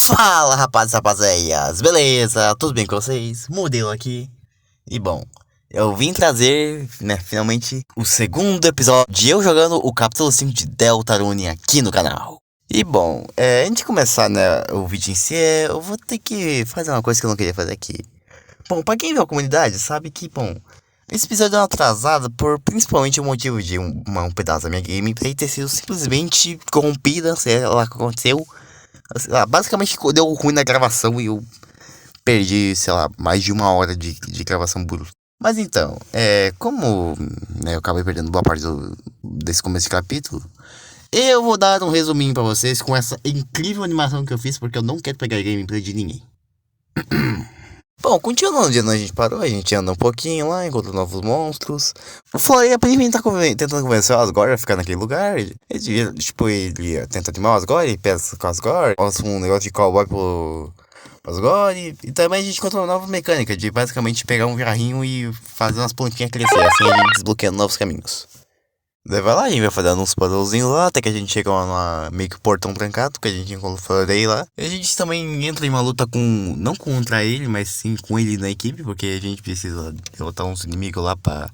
Fala, rapazes e rapazeias, beleza? Tudo bem com vocês? Mudeu aqui. E bom, eu vim trazer, finalmente, o segundo episódio de eu jogando o capítulo 5 de Deltarune aqui no canal. E bom, antes de começar, o vídeo em si, eu vou ter que fazer uma coisa que eu não queria fazer aqui. Bom, pra quem viu a comunidade, sabe que, bom, esse episódio é atrasado por principalmente o motivo de um pedaço da minha gameplay ter sido simplesmente corrompida, sei lá o que aconteceu. Basicamente deu ruim na gravação e eu perdi, sei lá, mais de uma hora de gravação bruta. Mas então, como eu acabei perdendo boa parte desse começo de capítulo, eu vou dar um resuminho pra vocês com essa incrível animação que eu fiz, porque eu não quero pegar gameplay de ninguém. Bom, continuando onde a gente parou, a gente anda um pouquinho lá, encontra novos monstros. O Florei tá tentando convencer o Asgore a ficar naquele lugar. Ele tenta animar o Asgore, ele pesa com o Asgore, mostra um negócio de cowboy pro Asgore. E também a gente encontra uma nova mecânica de basicamente pegar um jarrinho e fazer umas plantinhas crescer, assim a gente desbloqueando novos caminhos. Daí vai lá, a gente vai fazendo uns puzzlezinhos lá, até que a gente chega numa meio que portão trancado, que a gente encontra o Florei lá. E a gente também entra em uma luta não contra ele, mas sim com ele na equipe, porque a gente precisa derrotar uns inimigos lá pra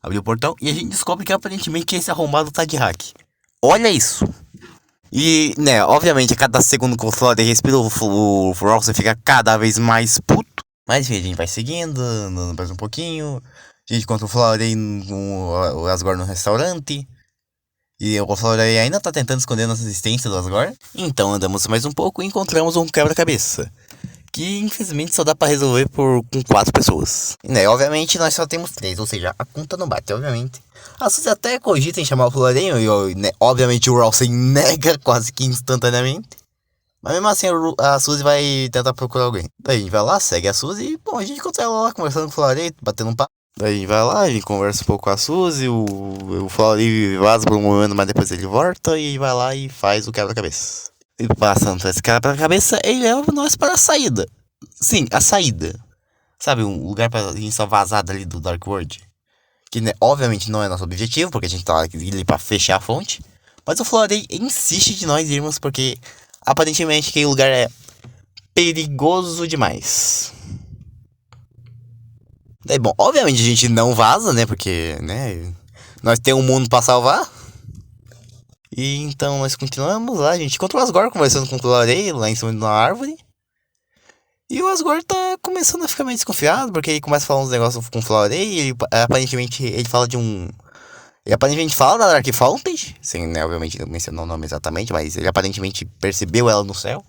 abrir o portão. E a gente descobre que aparentemente esse arrombado tá de hack. Olha isso! E, obviamente a cada segundo que o Florei respira, o Rawson fica cada vez mais puto. Mas enfim, a gente vai seguindo, andando mais um pouquinho. A gente encontra o Florei o Asgore no restaurante. E o Florei ainda tá tentando esconder nossa existência do Asgore. Então andamos mais um pouco e encontramos um quebra-cabeça. Que infelizmente só dá pra resolver com 4 pessoas. E obviamente nós só temos 3, ou seja, a conta não bate, obviamente. A Suzy até cogita em chamar o Florei e obviamente o Rawson nega quase que instantaneamente. Mas mesmo assim a Suzy vai tentar procurar alguém. Daí a gente vai lá, segue a Suzy e bom, a gente encontra ela lá conversando com o Florei, batendo um papo. Daí a gente vai lá, a gente conversa um pouco com a Suzy, o Florei vaza por um momento, mas depois ele volta e vai lá e faz o quebra-cabeça. E passando por esse quebra-cabeça, ele leva nós para a saída. Sim, a saída. Sabe, um lugar pra gente só vazar dali do Dark World. Que obviamente não é nosso objetivo, porque a gente tá ali pra fechar a fonte. Mas o Florei insiste de nós irmos, porque aparentemente aquele lugar é perigoso demais. Daí, bom, obviamente a gente não vaza, porque, nós temos um mundo pra salvar. E então nós continuamos lá, a gente encontra o Asgore conversando com o Florei lá em cima de uma árvore. E o Asgore tá começando a ficar meio desconfiado, porque ele começa a falar uns negócios com o Florei e aparentemente ele fala de um... Ele aparentemente fala da Dark Fountain, sem, obviamente, não mencionar o nome exatamente, mas ele aparentemente percebeu ela no céu.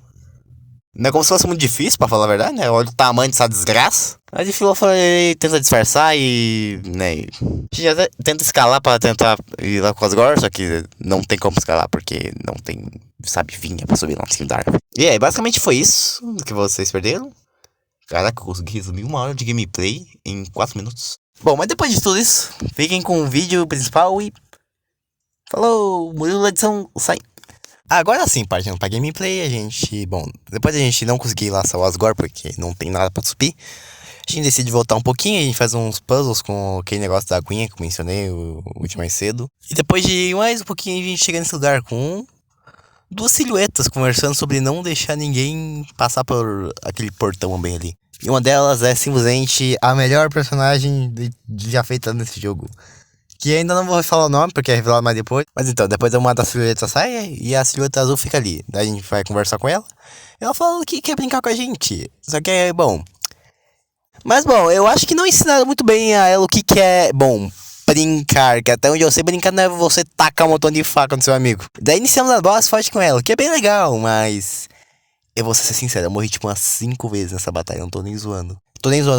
Não é como se fosse muito difícil, pra falar a verdade, Olha o tamanho dessa desgraça. Mas enfim, ele tenta disfarçar e, a gente até tenta escalar pra tentar ir lá com as Asgore, só que não tem como escalar, porque não tem, vinha pra subir lá no cima da árvore. E aí, basicamente foi isso que vocês perderam. Caraca, eu consegui resumir uma hora de gameplay em 4 minutos. Bom, mas depois de tudo isso, fiquem com o vídeo principal e... Falou, Murilo da edição, sai. Agora sim, partindo pra gameplay, a gente... Bom, depois a gente não conseguir laçar o Asgore, porque não tem nada pra subir. A gente decide voltar um pouquinho, a gente faz uns puzzles com aquele negócio da aguinha que eu mencionei o último mais cedo. E depois de mais um pouquinho a gente chega nesse lugar com... 2 silhuetas conversando sobre não deixar ninguém passar por aquele portão bem ali. E uma delas é simplesmente a melhor personagem já feita nesse jogo. Que ainda não vou falar o nome, porque é revelado mais depois. Mas então, depois uma das silhuetas sai e a silhueta azul fica ali. Daí a gente vai conversar com ela. Ela fala que quer brincar com a gente. Só que é bom. Mas bom, eu acho que não ensinaram muito bem a ela o que é, bom, brincar. Que até onde eu sei, brincar não é você tacar um montão de faca no seu amigo. Daí iniciamos a boss fight com ela, que é bem legal, mas... Eu vou ser sincero, eu morri tipo umas 5 vezes nessa batalha, não tô nem zoando.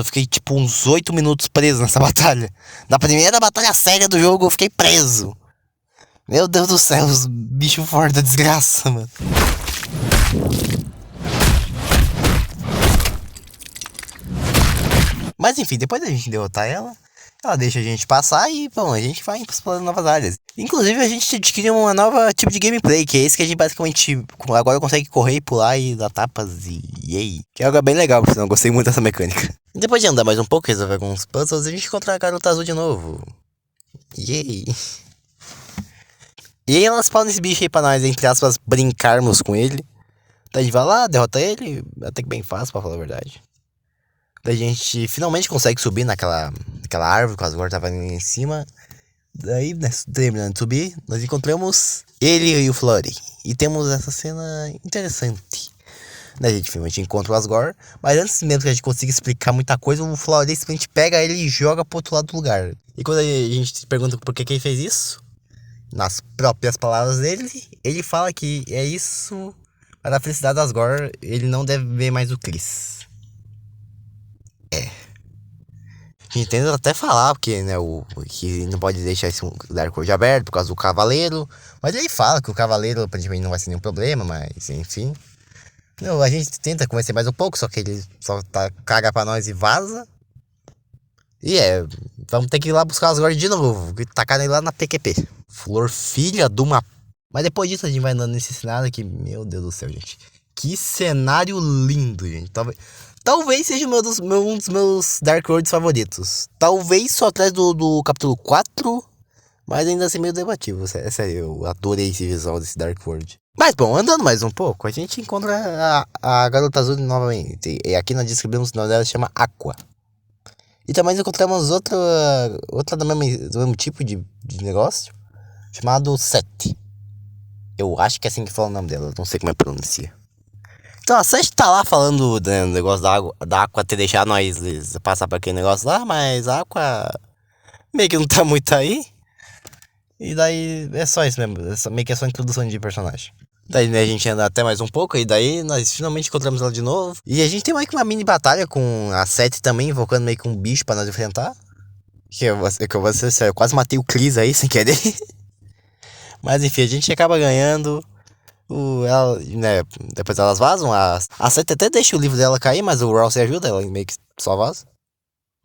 Fiquei tipo uns 8 minutos preso nessa batalha. Na primeira batalha séria do jogo eu fiquei preso. Meu Deus do céu, os bichos fortes da desgraça, mano. Mas enfim, depois da gente derrotar ela deixa a gente passar e, bom, a gente vai explorando novas áreas. Inclusive, a gente adquiriu uma nova tipo de gameplay, que é esse que a gente basicamente agora consegue correr e pular e dar tapas e yay. Que é algo bem legal, porque eu gostei muito dessa mecânica. Depois de andar mais um pouco, resolver alguns puzzles, a gente encontra a garota azul de novo. Yay. E aí ela spawna esse bicho aí pra nós, entre aspas, brincarmos com ele. Daí a gente vai lá, derrota ele, até que bem fácil, pra falar a verdade. Daí a gente finalmente consegue subir naquela árvore, que o Asgore tava ali em cima. Daí, né, terminando de subir, nós encontramos ele e o Flurry. E temos essa cena interessante. Daí a gente finalmente encontra o Asgore, mas antes mesmo que a gente consiga explicar muita coisa, o Flurry simplesmente pega ele e joga pro outro lado do lugar. E quando a gente se pergunta por que ele fez isso, nas próprias palavras dele, ele fala que é isso para a felicidade do Asgore, ele não deve ver mais o Chris. A gente tenta até falar, porque, né, que não pode deixar esse Darkhold aberto por causa do Cavaleiro. Mas ele fala que o Cavaleiro aparentemente não vai ser nenhum problema, mas enfim. Não, a gente tenta convencer mais um pouco, só que ele só caga pra nós e vaza. E vamos ter que ir lá buscar as Asgore de novo, tacar ele lá na PQP. Flor, filha de uma... Mas depois disso a gente vai andando nesse cenário aqui, meu Deus do céu, gente. Que cenário lindo, gente. Talvez seja um dos meus Dark Worlds favoritos. Talvez só atrás do capítulo 4, mas ainda assim meio debatível. É sério, eu adorei esse visual desse Dark World. Mas bom, andando mais um pouco, a gente encontra a Garota Azul novamente. E aqui nós descobrimos que o nome dela se chama Aqua. E também encontramos outra do mesmo tipo de negócio, chamado Sete. Eu acho que é assim que fala o nome dela, não sei como é pronuncia. Então a Sete tá lá falando do negócio da Aqua ter deixado nós passar por aquele negócio lá, mas a Aqua meio que não tá muito aí. E daí é só isso mesmo, meio que é só introdução de personagem. Daí, né, a gente anda até mais um pouco, e daí nós finalmente encontramos ela de novo. E a gente tem meio que uma mini batalha com a Sete também, invocando meio que um bicho pra nós enfrentar. Eu quase matei o Chris aí sem querer. Mas enfim, a gente acaba ganhando. Né, depois elas vazam. A Sete até deixa o livro dela cair, mas o Rouse ajuda, ela meio que só vaza.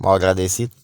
Mal agradecido.